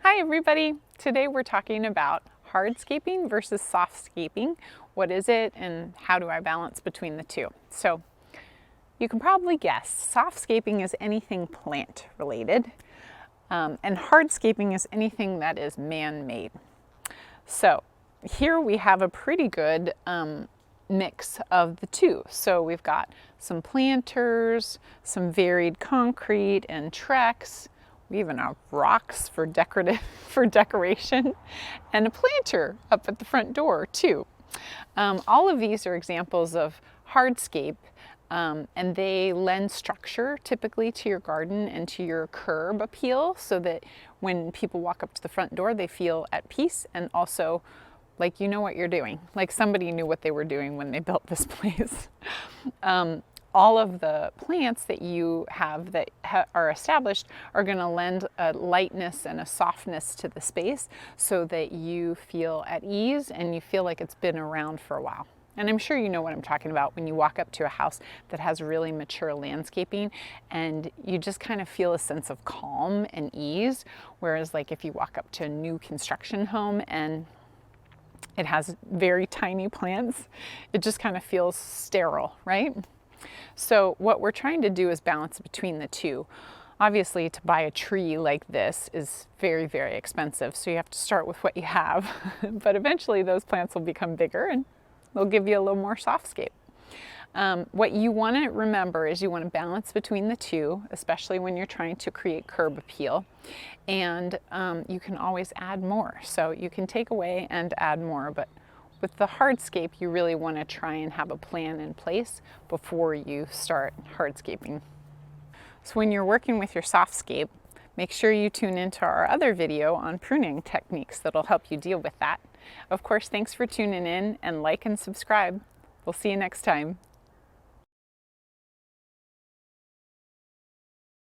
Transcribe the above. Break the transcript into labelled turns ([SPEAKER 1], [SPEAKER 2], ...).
[SPEAKER 1] Hi everybody! Today we're talking about hardscaping versus softscaping. What is it and how do I balance between the two? So you can probably guess, softscaping is anything plant related and hardscaping is anything that is man-made. So here we have a pretty good mix of the two. So we've got some planters, some varied concrete and Trex. We even have rocks for decoration, and a planter up at the front door too. All of these are examples of hardscape, and they lend structure typically to your garden and to your curb appeal, so that when people walk up to the front door, they feel at peace and also like you know what you're doing, like somebody knew what they were doing when they built this place. All of the plants that you have that are established are going to lend a lightness and a softness to the space so that you feel at ease and you feel like it's been around for a while. And I'm sure you know what I'm talking about when you walk up to a house that has really mature landscaping and you just kind of feel a sense of calm and ease. Whereas like if you walk up to a new construction home and it has very tiny plants, it just kind of feels sterile, right? So what we're trying to do is balance between the two. Obviously, to buy a tree like this is very, very expensive, so you have to start with what you have. But eventually those plants will become bigger and they'll give you a little more softscape. What you want to remember is you want to balance between the two, especially when you're trying to create curb appeal. And you can always add more. So you can take away and add more, but with the hardscape, you really want to try and have a plan in place before you start hardscaping. So when you're working with your softscape, make sure you tune into our other video on pruning techniques that'll help you deal with that. Of course, thanks for tuning in, and like and subscribe. We'll see you next time.